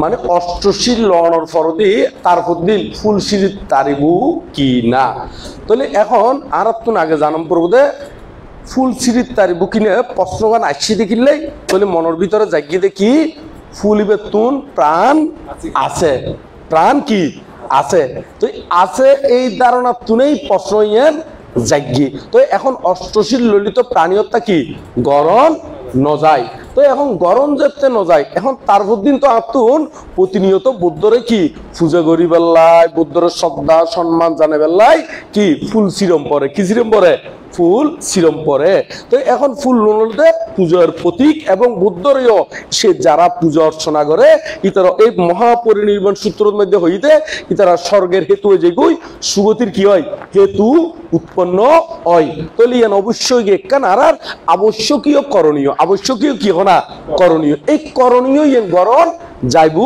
মানে অষ্টশীল লওয়ানোর ফরদি তারপর দিন ফুল সিঁড়ির তারিবু কি না। তাহলে এখন আর তুন আগে জানাম পড়ব দে ফুল সিঁড়ির তারিবু কিনে প্রশ্নগান আসছি দেখিলেই তাহলে মনের ভিতরে জাগিয়ে দেখি ফুলিবে তুন প্রাণ আছে, প্রাণ কি আছে। তো আছে এই ধারণা তুনেই প্রশ্ন ইয়েন জাগি। তো এখন অষ্টশীল ললিত প্রাণীয়তা কি গরণ নজায়। তো এখন গরম যেতে নজায় এখন তার দিন তো আতুন প্রতিনিয়ত বুদ্ধরে কি পূজা করি বেল্লাই বুদ্ধর শ্রদ্ধা সম্মান জানে বেল্লাই কি ফুল সিরম পরে, কি সিরম পরে ফুল সিরম পরে। তো এখন ফুল নলতে পূজার প্রতীক এবং বুদ্ধরও সে যারা পূজা অর্চনা করে ইতারা এই মহাপরিনির্বাণ সূত্রের মধ্যে হইতে ইতারা স্বর্গের হেতু যেগুই সুগতির কি হয় হেতু উৎপন্ন হয়। তাহলে ইয়ান অবশ্যই একখান আর আবশ্যকীয় করণীয়, আবশ্যকীয় কি হনা করণীয়, এই করণীয় ইয়ান গরণ যাইবু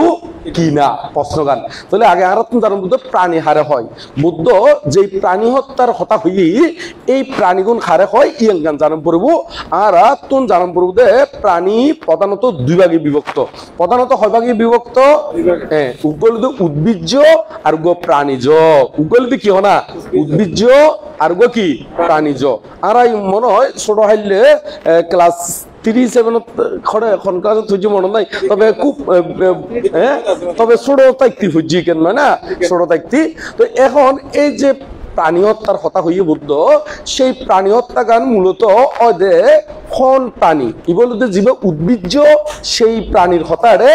কি না প্রশ্নগান। তাহলে আগে আর তার বুদ্ধ প্রাণী হারে হয় বুদ্ধ যে প্রাণী হত্যার হতা হই এই প্রাণীগুণ হারে হয় ইয়ান গান জানাম পড়ব। আর তুন জানাম পড়ব দে প্রাণী প্রধানত দুই ভাগে বিভক্ত, প্রধানত হয় ভাগে বিভক্ত উগল উদ্ভিজ্জ আর গো প্রাণীজ। উগল কি হনা উদ্ভিজ্জ আর গো কি প্রাণীজ। আর মনে হয় ছোট হাইলে ক্লাস 37 খড়ে এখন কাজ তুই মনে নাই তবে খুব তবে ছোট তাইতি হজ্জি কেন না ছোট তাইতি। তো এখন এই যে প্রাণী হত্যার কথা হইয়ে বুদ্ধ সেই প্রাণী হত্যা গান মূলত অদে খন প্রাণী ইবলতে জীব উদ্ভিজ্জ সেই প্রাণীর হতারে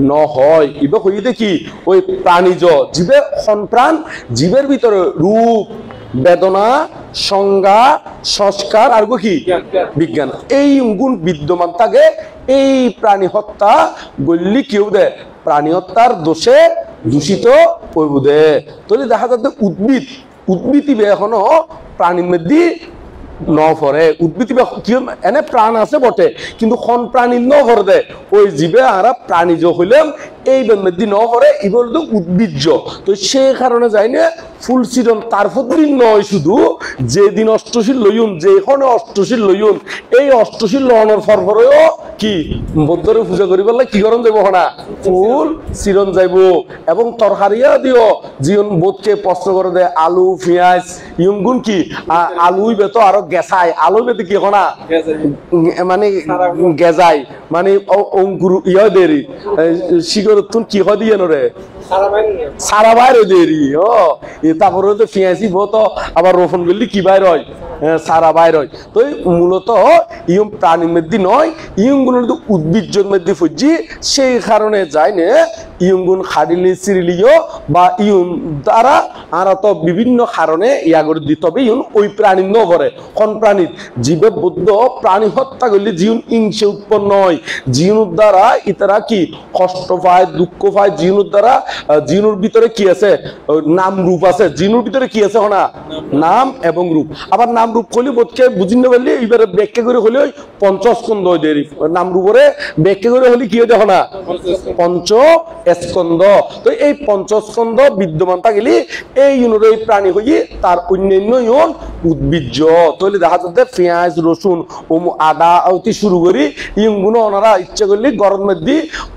ন হয় ইব হইয়ে দেখি ওই প্রাণীজ জীবে খন প্রাণ জীবের ভিতরে রূপ বেদনা সংজ্ঞা সংস্কার আর কি বিজ্ঞান এই গুণ বিদ্যমান থাকে। এই প্রাণী হত্যা গল্লি কেউ দে প্রাণী হত্যার দোষে দূষিত হইব দে। তাহলে দেখা যাচ্ছে উদ্ভিদ এখনো প্রাণীর মধ্যে ন ফরে উদ্ভিদ কি এনে প্রাণ আছে বটে কিন্তু খন প্রাণী ন ফরে দে ওই জীবে আর প্রাণীজ হইলাম এই মধ্যে ন ফরে এবার তো উদ্ভিজ্জ। তো সেই কারণে যাই না ফুল সিরন তার দিন নয় শুধু যেদিন অষ্টশীল লইউন যেখানে অষ্টশীল লইউন এই অষ্টশীল লওয়ানোর ফরফরেও কি বৌদ্ধরে পূজা করি বললে কি করণ যাইব না ফুল সিরন যাইব এবং তরকারিয়া দিও জীবন বোধকে প্রশ্ন করে দেয় আলু পেঁয়াজ ইয়ুন কি আলুই বেতো আরো গেছাই আলু বেতে কি না মানে গেজাই মানে অঙ্কুর ইয়া দেরি শিকর তুন কি হয় দিয়ে নরে সারা বাইরে দেরি ও তারপরে তো পেঁয়াজি বতো আবার রোপণ করলি কি বাইর হয় সারা বাইর হয়। তো মূলত ইয়ম প্রাণীর মধ্যে নয় ইয়ংগুণ উদ্ভিজ্জের মধ্যে ফুজি সেই কারণে যায় না ইয়ংগুণ খাডিলি চিরিলিও বা ইয়ুন দ্বারা আর তো বিভিন্ন কারণে ইয়া করে দিতে হবে ইয়ুন ওই প্রাণী ন করে কোন প্রাণীর জীবে বুদ্ধ প্রাণী হত্যা করলে জীবন হিংসে উৎপন্ন হয় জীবনের দ্বারা ইতারা কি কষ্ট পায় দুঃখ পায় জীবনের দ্বারা জীবনের ভিতরে কি আছে নাম রূপ আছে জীবনের ভিতরে কি আছে না নাম এবং রূপ। আবার নাম রূপ করলে বোধকে বুঝি না পারলে এবারে ব্যাখ্যা করে হলে ওই পঞ্চস্কন্ধ দেরি নাম রূপরে ব্যাখ্যা করে হলে কি দেখো না পঞ্চ স্কন্ধ। তো এই পঞ্চস্কন্ধ বিদ্যমান থাকলে এই ইউনুর প্রাণী হয়ে তার অন্যান্য ইউন উদ্ভিজ্জ। তাহলে দেখা যাচ্ছে পেঁয়াজ রসুন আদা অতি শুরু করি ইয়ুনগুলো ওনারা ইচ্ছা করলে গরম মধ্যে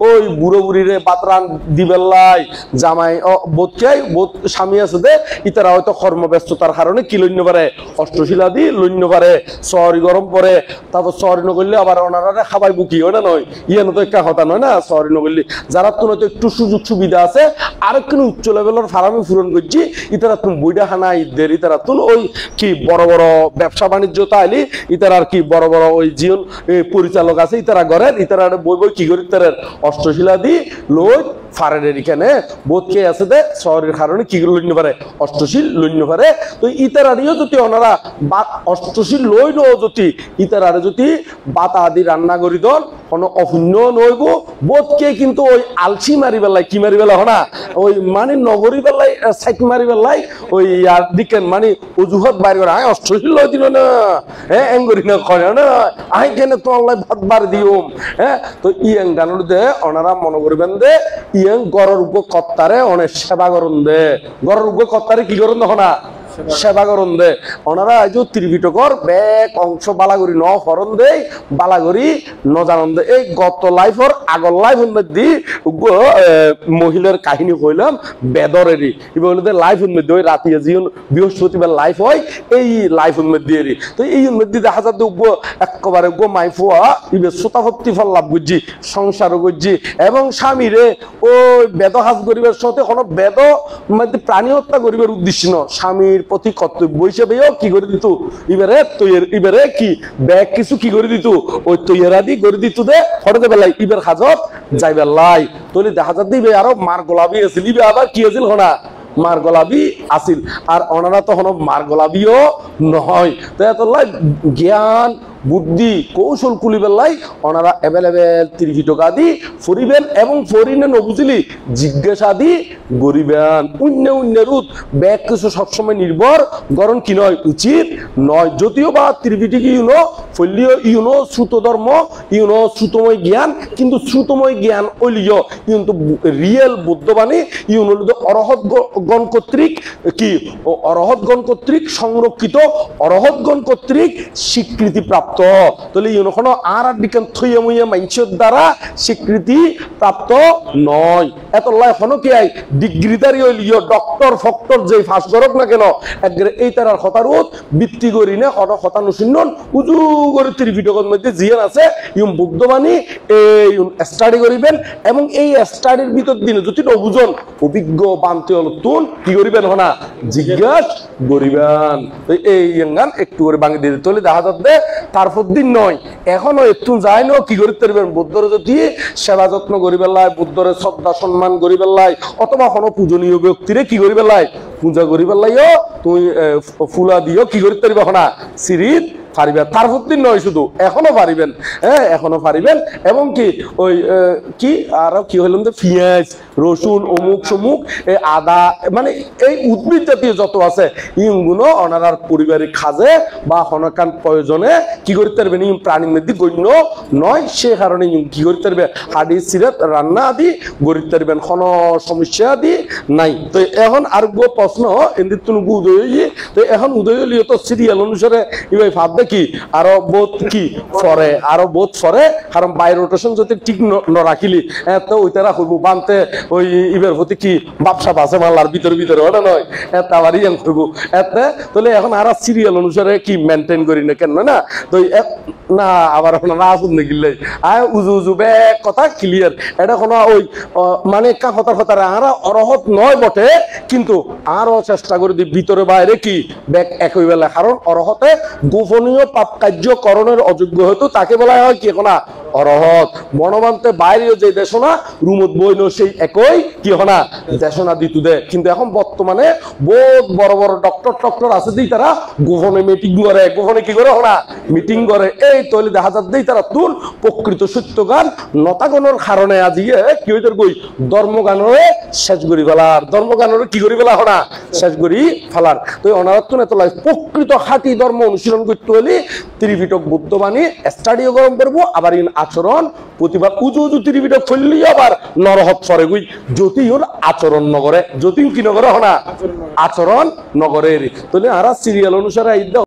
ওই বুড়ো বুড়িরে বাতরান দিবেল্লাই জামাই বোধকে বোধ স্বামী আছে দে ইতারা হয়তো কর্মব্যস্ততার কারণে কি লইন্য পারে অষ্টশীলাদি লইন্য পারে সরি গরম পরে তারপর সরি নগরলে আবার ওনারা খাবাই বুকি হয় না নয় ইয়ানো তো একটা কথা নয় না সরি নগরলে যারা তো হয়তো একটু সুযোগ সুবিধা আছে আর একটু উচ্চ লেভেলের ফার্মে পূরণ করছি ইতারা তুমি বইটা খানা ঈদের ইতারা তুমি ওই কি বড় বড় ব্যবসা বাণিজ্য তাইলি ইতারা আর কি বড় বড় ওই জীবন পরিচালক আছে ইতারা ঘরের ইতারা বই বই কি করি ইতারের অষ্টশীলাদি লই ফারের এখানে বোধকে আছে দে শহরের কারণে কি লইন্য পারে অষ্টশীল লইন্য পারে। তো ইতারারিও যদি ওনারা অষ্টশীল লই নো যদি ইতারারে যদি বাতা আদি রান্না করি দল কোনো অভিন্ন নইব বোধকে কিন্তু ওই আলসি মারি বেলায় কি মারি বেলা হনা ওই মানে নগরী বেলায় সাইক মারি বেলায় ওই আর দিকেন মানে অজুহাত বাইরে করে অষ্টশীল লই দিল না হ্যাঁ এঙ্গরি না করে না আই কেন তো ভাত বার দিওম হ্যাঁ। তো ইয়ং গানোর দে ওনারা মনে করবেন দে ইয়ং গড়ের উপর কর্তারে অনেক সেবা করুন দে গড়ের উপর কর্তারে কি করুন দেখো না সেবা করন দে ওনারা আজ ত্রিপিটকর ব্যাক অংশ বালাগরি ন ফরন দে বালাগরি ন জানন দে এই গত লাইফর আগর লাইফ মধ্যে মহিলার কাহিনী কইলাম বেদরেরই এবার হলো লাইফ মধ্যে ওই রাতে জীবন বৃহস্পতিবার লাইফ হয় এই লাইফ মধ্যে তো এই মধ্যে দেখা যাচ্ছে একেবারে গো মাইফুয়া ইবে শ্রোতাভক্তি ফল লাভ করছি সংসারও করছি এবং স্বামীরে ওই বেদ হাজ গরিবের সাথে কোনো বেদ মধ্যে প্রাণী হত্যা গরিবের উদ্দেশ্য ন স্বামীর প্রতি কর্তব্য হিসেবেও কি করে দিত এবারে কি ব্যাগ কিছু কি করে দিত ওই তৈয়ারাদি করে দিত দে ফটো দেবে লাই ইবের হাজত যাইবে লাই তলি দেখা যাচ্ছে ইবে আরো মার গোলাপি আছিল ইবে আবার কি আছিল হনা মার গোলাপি আসিল আর ওনারা তো হলো মার গোলাপিও নহয় তো এত জ্ঞান বুদ্ধি কৌশল কুলিবেলাই ওনারা অ্যাভেলেবেল 30 টাকা দি ফুরিবেন এবং ফরিনে নবুঝিলি জিজ্ঞাসা দি গরিবেন অন্য রুত ব্যাগ কিছু সবসময় নির্ভর গরণ কি নয় উচিত নয় যদিও বা ত্রিপিটকি ফলিও শ্রুত ধর্ম শ্রুতময় জ্ঞান কিন্তু শ্রুতময় জ্ঞান ওলিও কিন্তু রিয়েল বুদ্ধবাণী অরহৎগণ কর্তৃক কি অরহৎগণ কর্তৃক সংরক্ষিত অরহৎগণ কর্তৃক স্বীকৃতি প্রাপ্ত তাহলে কোনো আর বিজ্ঞান থইয়া মুইয়া মানুষের দ্বারা স্বীকৃতি প্রাপ্ত নয় এত লাই হনো কি আই ডিগ্রিদারি হইলিও ডক্টর ফক্টর যে ফাঁস করক না কেন একবারে এই তারার হতারুত বৃত্তি করি না হন হতা নসিন্নন উজু করে ত্রিপিটকের মধ্যে জিয়ান আছে ইউম বুদ্ধবাণী এই স্টাডি করিবেন এবং এই স্টাডির ভিতর দিনে যদি নবুজন অভিজ্ঞ বানতে হল তুন কি করিবেন হনা জিজ্ঞাস করিবেন এই গান একটু করে বাঙি দিয়ে তোলে দেখা যাচ্ছে তারপর দিন নয় এখনো একটু যায় না কি করতে পারবেন বুদ্ধর যদি সেবা যত্ন করিবেলাই বুদ্ধরে শ্রদ্ধা সম্মান করিবেলাই অথবা কোনো পূজনীয় ব্যক্তিরে কি করিবেলাই পূজা করিবেলাইও তুমি ফুলা দিও কি করতে পারবে না সিরিজ পারিবেন তারপর দিন নয় শুধু এখনো পারিবেন হ্যাঁ এখনো পারিবেন এবং কি ওই কি আর কি হইলাম যে পেঁয়াজ রসুন অমুক সমুক এই আদা মানে এই উদ্ভিদ জাতীয় যত আছে ইগুলো ওনার পারিবারিক খাজে বা হনকান প্রয়োজনে কি করতে পারবেন ইম প্রাণীর মধ্যে গণ্য নয় সে কারণে কি করতে পারবে হাডি সিরাত রান্না আদি গড়িতে পারবেন কোনো সমস্যা আদি নাই তো এখন আর প্রশ্ন এদের তুমি উদয় হয়ে তো এখন উদয় হলিও তো সিরিয়াল অনুসারে ইভাই ভাববে কি আরো বোধ কি ফরে আরো বোধ ফরে কারণ বাই রোটেশন যদি ঠিক রাখিলি তো ওইটারা হইব বানতে ওই ইবের প্রতি কি বাপসা বাসে মালার ভিতরে ওটা নয় এত আবার ইয়াং করবো এতে তাহলে এখন আর সিরিয়াল অনুসারে কি মেনটেন করি না কেন না তো না আবার না আসুন না গিলে আয় উজু ব্যাগ কথা ক্লিয়ার এটা কোনো ওই মানে কথা আর অরহত নয় বটে কিন্তু আরো চেষ্টা করে দিই ভিতরে বাইরে কি ব্যাগ একই বেলা কারণ অরহতে গোপনীয় পাপ কার্যকরণের অযোগ্য হতো তাকে বলা হয় কি না অরহত বনবান্তে বাইরেও যে দেশনা রুমত বইন সেই একই কি হনা দেশনা দিত দে কিন্তু এখন বর্তমানে বহুত বড় বড় ডক্টর আছে দিই তারা গোপনে মিটিং করে গোপনে কি করে হনা মিটিং করে এই তৈলি দেখা যাচ্ছে তারা তুল প্রকৃত সত্যগান নতাগণের কারণে আজিয়ে কি হইতে গই ধর্মগানরে শেষ করি ফেলার ধর্মগানরে কি করি ফেলা হনা শেষ করি ফেলার তো অনারত্ন এত লাগে প্রকৃত খাঁটি ধর্ম অনুশীলন করতে হলে ত্রিপিটক বুদ্ধবাণী স্টাডিও গরম করবো আবার আচরণ প্রতিবার উজু ত্রিপিটক ফেললি আবার নরহত ফরে গুই জ্যোতি ওর আচরণ নগরে জ্যোতি কি নগরে হনা আচরণ নগরের তাহলে আর সিরিয়াল অনুসারে